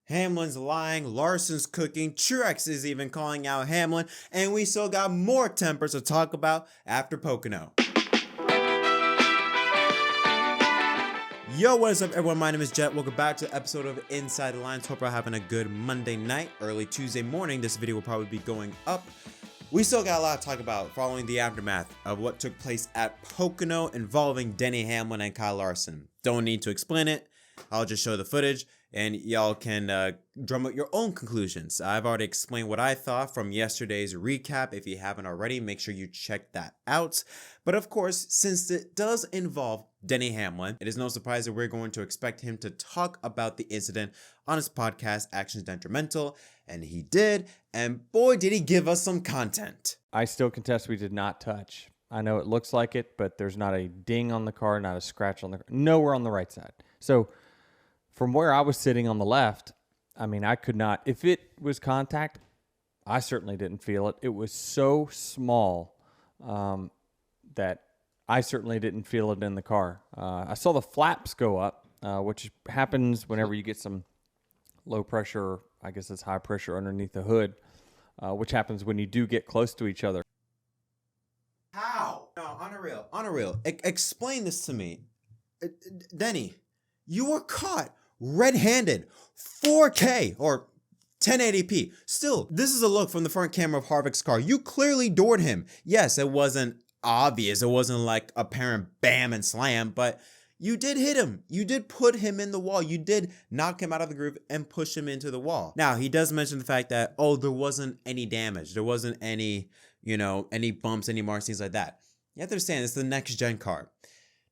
Hamlin's lying, Larson's cooking, Truex is even calling out Hamlin, and we still got more tempers to talk about after Pocono. Yo, what is up everyone? My name is Jet. Welcome back to the episode of Inside the Lines. Hope you're having a good Monday night, early Tuesday morning. This video will probably be going up. We still got a lot to talk about following the aftermath of what took place at Pocono involving Denny Hamlin and Kyle Larson. Don't need to explain it. I'll just show the footage and y'all can drum up your own conclusions. I've already explained what I thought from yesterday's recap. If you haven't already, make sure you check that out. But of course, since it does involve Denny Hamlin, it is no surprise that we're going to expect him to talk about the incident on his podcast, Actions Detrimental, and he did, and boy did he give us some content. I still contest we did not touch. I know it looks like it, but there's not a ding on the car, not a scratch on the car, nowhere on the right side. So from where I was sitting on the left, I mean, I could not, if it was contact, I certainly didn't feel it. It was so small that I certainly didn't feel it in the car. I saw the flaps go up, which happens whenever you get some low pressure, I guess it's high pressure underneath the hood, which happens when you do get close to each other. How? No, on a real. Explain this to me. Denny, you were caught red-handed, 4K or 1080p. Still, this is a look from the front camera of Harvick's car. You clearly doored him. Yes, it wasn't obvious. It wasn't like apparent bam and slam, but you did hit him. You did put him in the wall. You did knock him out of the groove and push him into the wall. Now, he does mention the fact that, oh, there wasn't any damage. There wasn't any, any bumps, any marks, things like that. You have to understand, it's the next gen car.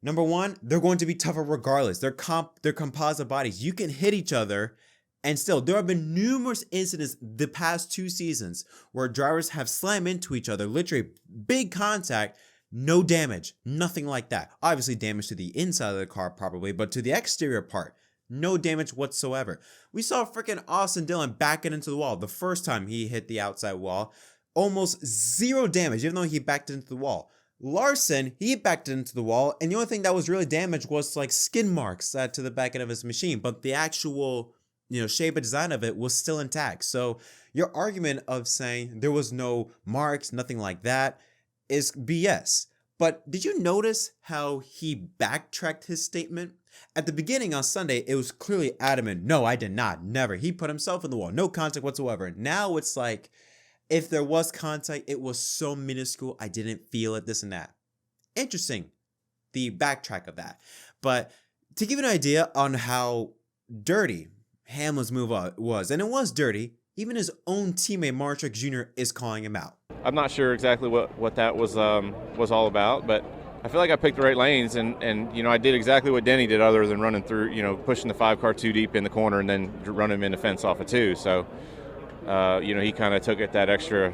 Number one, they're going to be tougher regardless. They're composite bodies. You can hit each other, and still, there have been numerous incidents the past 2 seasons where drivers have slammed into each other, literally big contact, no damage, nothing like that. Obviously damage to the inside of the car probably, but to the exterior part, no damage whatsoever. We saw freaking Austin Dillon backing into the wall the first time he hit the outside wall. Almost zero damage, even though he backed into the wall. Larson, he backed into the wall, and the only thing that was really damaged was like skin marks to the back end of his machine, but the actual shape and design of it was still intact. So your argument of saying there was no marks, nothing like that, is BS. But did you notice how he backtracked his statement? At the beginning on Sunday, it was clearly adamant. No, I did not. Never. He put himself in the wall. No contact whatsoever. Now it's like, if there was contact, it was so minuscule, I didn't feel it, this and that. Interesting, the backtrack of that. But to give you an idea on how dirty Hamlin's move was, and it was dirty, even his own teammate, Truex Jr. is calling him out. I'm not sure exactly what that was all about, but I feel like I picked the right lanes, and I did exactly what Denny did, other than running through, pushing the 5 car too deep in the corner and then run him in the fence off of 2. So, he kind of took it that extra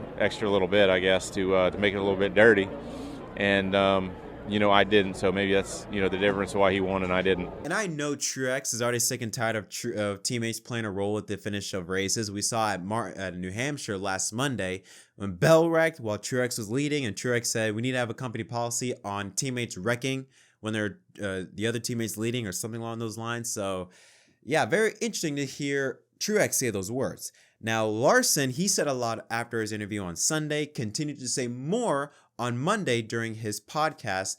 little bit, I guess, to make it a little bit dirty, and I didn't. So maybe that's the difference why he won and I didn't. And I know Truex is already sick and tired of teammates playing a role at the finish of races. We saw at New Hampshire last Monday when Bell wrecked while Truex was leading, and Truex said we need to have a company policy on teammates wrecking when they're the other teammates leading or something along those lines. So yeah, very interesting to hear Truex say those words. Now, Larson, he said a lot after his interview on Sunday, continued to say more on Monday during his podcast,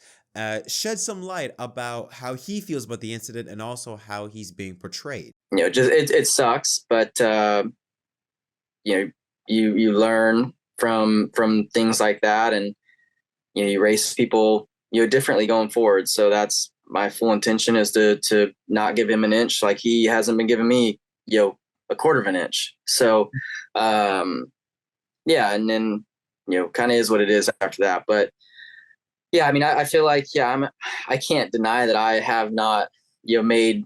shed some light about how he feels about the incident and also how he's being portrayed. Just it sucks, but you learn from things like that, and you race people differently going forward. So that's my full intention, is to not give him an inch like he hasn't been giving me a quarter of an inch. So yeah, and then kind of is what it is after that. But yeah, I mean, I feel like I can't deny that I have not made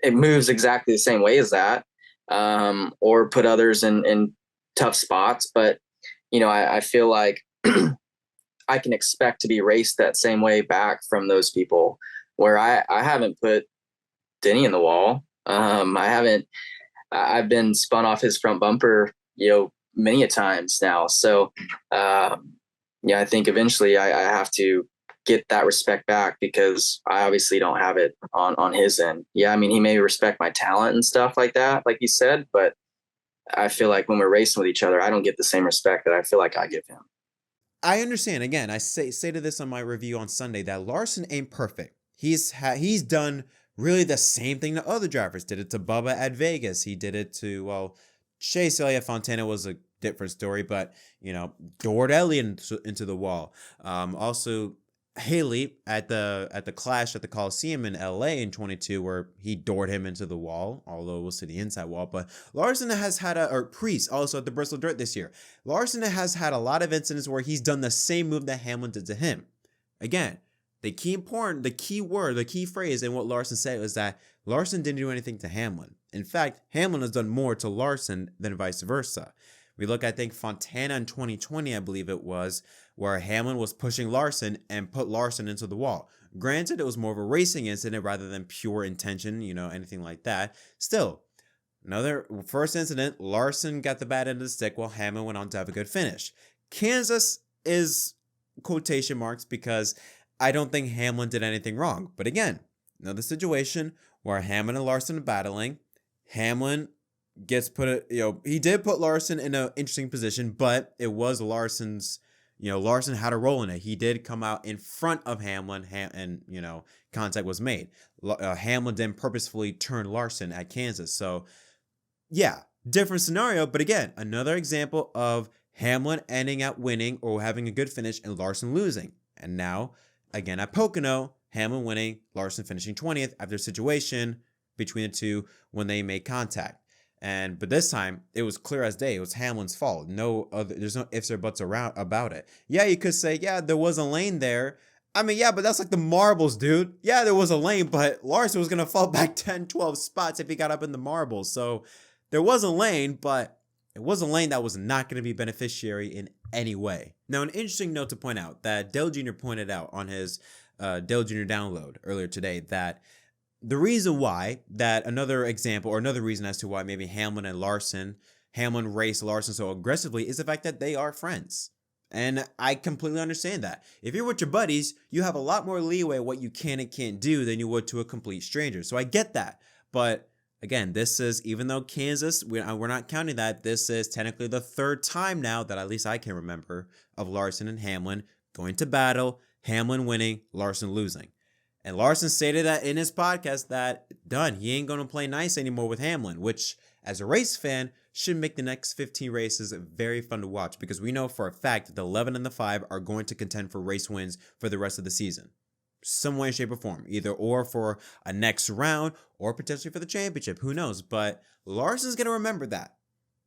it moves exactly the same way as that, or put others in tough spots. But I feel like I can expect to be raced that same way back from those people, where I haven't put Denny in the wall. I've been spun off his front bumper, many a times now. So, I think eventually I have to get that respect back, because I obviously don't have it on his end. Yeah, I mean, he may respect my talent and stuff like that, like you said, but I feel like when we're racing with each other, I don't get the same respect that I feel like I give him. I understand. Again, I say to this on my review on Sunday that Larson ain't perfect. He's done really the same thing that other drivers did it to Bubba at Vegas. He did it to, well, Chase Elliott Fontana was a different story, but doored Elliott into the wall. Also Haley at the clash at the Coliseum in LA in 22, where he doored him into the wall, although it was to the inside wall. But Larson has had or Preece also at the Bristol Dirt this year. Larson has had a lot of incidents where he's done the same move that Hamlin did to him. Again, the key phrase in what Larson said was that Larson didn't do anything to Hamlin. In fact, Hamlin has done more to Larson than vice versa. We look, I think, Fontana in 2020, I believe it was, where Hamlin was pushing Larson and put Larson into the wall. Granted, it was more of a racing incident rather than pure intention, anything like that. Still, another first incident, Larson got the bad end of the stick while Hamlin went on to have a good finish. Kansas is quotation marks because I don't think Hamlin did anything wrong. But again, another situation where Hamlin and Larson are battling. Hamlin gets he did put Larson in an interesting position, but it was Larson's, Larson had a role in it. He did come out in front of Hamlin and, contact was made. Hamlin didn't purposefully turn Larson at Kansas. So yeah, different scenario. But again, another example of Hamlin ending up winning or having a good finish and Larson losing. And now, again, at Pocono, Hamlin winning, Larson finishing 20th after a situation between the two when they made contact. But this time it was clear as day. It was Hamlin's fault. There's no ifs or buts about it. Yeah, you could say, yeah, there was a lane there. I mean, yeah, but that's like the marbles, dude. Yeah, there was a lane, but Larson was going to fall back 10, 12 spots if he got up in the marbles. So there was a lane, but it was a lane that was not going to be beneficiary in any way. Now, an interesting note to point out that Dale Jr. pointed out on his Dale Jr. download earlier today that the reason why, that another example or another reason as to why maybe Hamlin raced Larson so aggressively is the fact that they are friends. And I completely understand that. If you're with your buddies, you have a lot more leeway what you can and can't do than you would to a complete stranger. So I get that. But again, this is, even though Kansas, we're not counting that, this is technically the third time now that at least I can remember of Larson and Hamlin going to battle, Hamlin winning, Larson losing. And Larson stated that in his podcast that he ain't going to play nice anymore with Hamlin, which as a race fan should make the next 15 races very fun to watch, because we know for a fact that the 11 and the 5 are going to contend for race wins for the rest of the season. Some way, shape, or form, either or for a next round or potentially for the championship. Who knows? But Larson's going to remember that.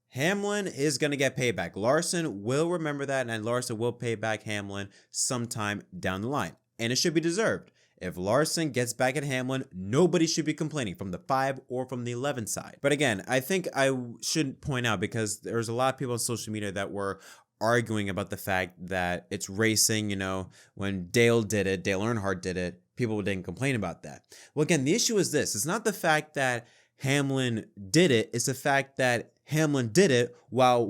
Hamlin is going to get payback. Larson will remember that, and Larson will pay back Hamlin sometime down the line. And it should be deserved. If Larson gets back at Hamlin, nobody should be complaining from the 5 or from the 11 side. But again, I think I should point out, because there's a lot of people on social media that were arguing about the fact that it's racing, when Dale Earnhardt did it, people didn't complain about that. Well, again, the issue is this. It's not the fact that Hamlin did it. It's the fact that Hamlin did it while 4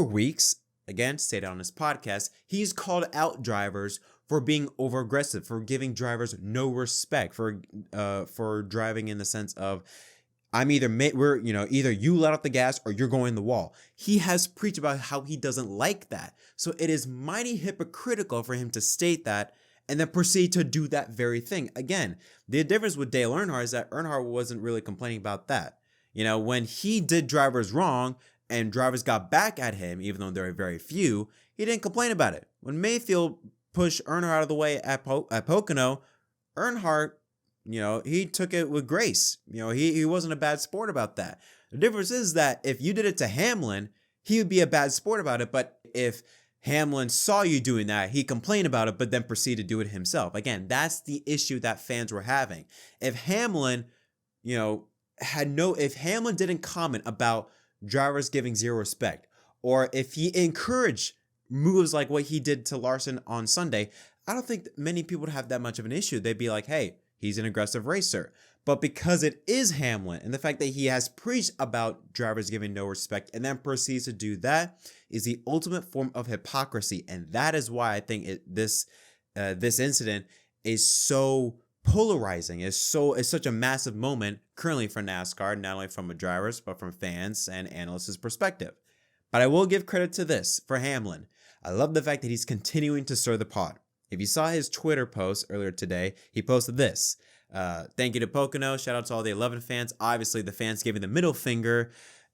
weeks, again, stated on his podcast, he's called out drivers for being over aggressive, for giving drivers no respect, for driving in the sense of, either you let off the gas or you're going the wall. He has preached about how he doesn't like that. So it is mighty hypocritical for him to state that and then proceed to do that very thing. Again, the difference with Dale Earnhardt is that Earnhardt wasn't really complaining about that. When he did drivers wrong and drivers got back at him, even though there are very few, he didn't complain about it. When Mayfield pushed Earnhardt out of the way at Pocono, Earnhardt, he took it with grace. He wasn't a bad sport about that. The difference is that if you did it to Hamlin, he would be a bad sport about it. But if Hamlin saw you doing that, he complained about it, but then proceeded to do it himself. Again, that's the issue that fans were having. If Hamlin, if Hamlin didn't comment about drivers giving zero respect, or if he encouraged moves like what he did to Larson on Sunday, I don't think many people would have that much of an issue. They'd be like, hey, he's an aggressive racer. but because it is Hamlin and the fact that he has preached about drivers giving no respect and then proceeds to do that is the ultimate form of hypocrisy. And that is why I think this incident is so polarizing. It's such a massive moment currently for NASCAR, not only from a driver's, but from fans and analysts' perspective. But I will give credit to this for Hamlin. I love the fact that he's continuing to stir the pot. If you saw his Twitter post earlier today, he posted this. Thank you to Pocono. Shout out to all the 11 fans. Obviously, the fans gave him the middle finger,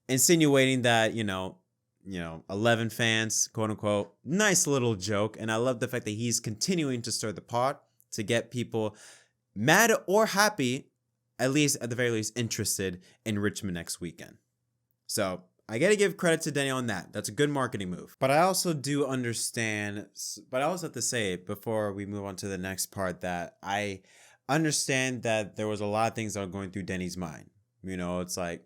insinuating that, 11 fans, quote unquote, nice little joke. And I love the fact that he's continuing to stir the pot to get people mad or happy, at the very least, interested in Richmond next weekend. So I got to give credit to Denny on that. That's a good marketing move. But I also do understand, but I also have to say before we move on to the next part that I understand that there was a lot of things that are going through Denny's mind. It's like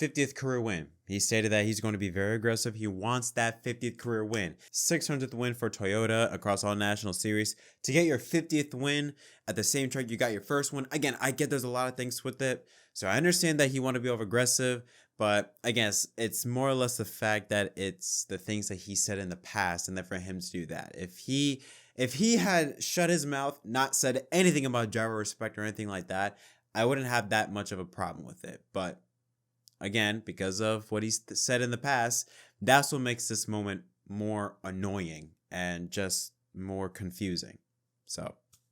50th career win. He stated that he's going to be very aggressive. He wants that 50th career win. 600th win for Toyota across all national series. To get your 50th win at the same track you got your first one. Again, I get there's a lot of things with it. So I understand that he want to be over aggressive. But I guess it's more or less the fact that it's the things that he said in the past and that for him to do that. If he had shut his mouth, not said anything about driver respect or anything like that, I wouldn't have that much of a problem with it. But again, because of what he's said in the past, that's what makes this moment more annoying and just more confusing.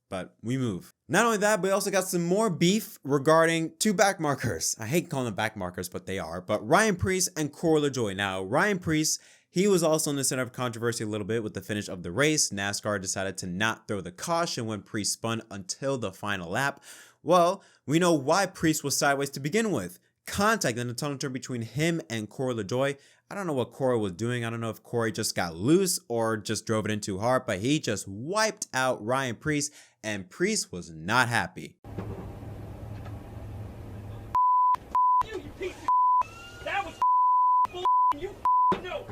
But we move. Not only that, but we also got some more beef regarding two back markers. I hate calling them back markers, but they are. But Ryan Preece and Corey LaJoie. Now, Ryan Preece, he was also in the center of controversy a little bit with the finish of the race. NASCAR decided to not throw the caution when Preece spun until the final lap. Well, we know why Preece was sideways to begin with. Contact in the tunnel turn between him and Corey LaJoie. I don't know what Corey was doing. I don't know if Corey just got loose or just drove it in too hard, but he just wiped out Ryan Preece, and Preece was not happy. You piece of that was you know.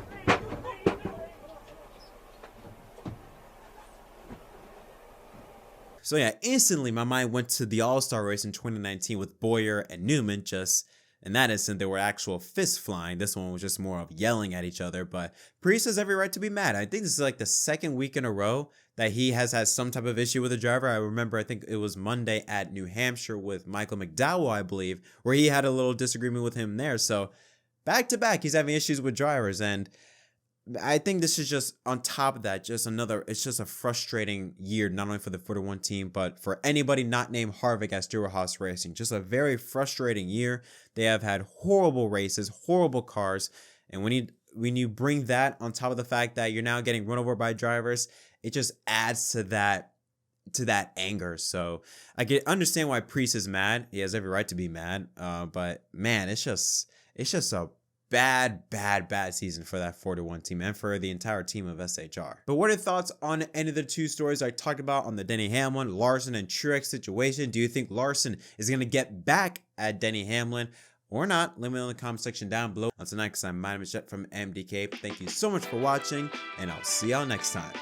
So yeah, instantly my mind went to the All-Star race in 2019 with Boyer and Newman. Just in that instant, there were actual fists flying. This one was just more of yelling at each other. But Preece has every right to be mad. I think this is like the second week in a row that he has had some type of issue with a driver. I remember, I think it was Monday at New Hampshire with Michael McDowell, I believe, where he had a little disagreement with him there. So back to back, he's having issues with drivers. And I think this is just on top of that, it's just a frustrating year, not only for the 41 team, but for anybody not named Harvick at Stewart-Haas Racing. Just a very frustrating year. They have had horrible races, horrible cars. And when you bring that on top of the fact that you're now getting run over by drivers, it just adds to that anger. So I can understand why Preece is mad. He has every right to be mad. But man, it's just a bad season for that 41 team and for the entire team of SHR. But what are your thoughts on any of the two stories I talked about on the Denny Hamlin, Larson, and Truex situation? Do you think Larson is going to get back at Denny Hamlin or not? Let me know in the comment section down below. Until next time, my name is JettMDK. Thank you so much for watching, and I'll see y'all next time.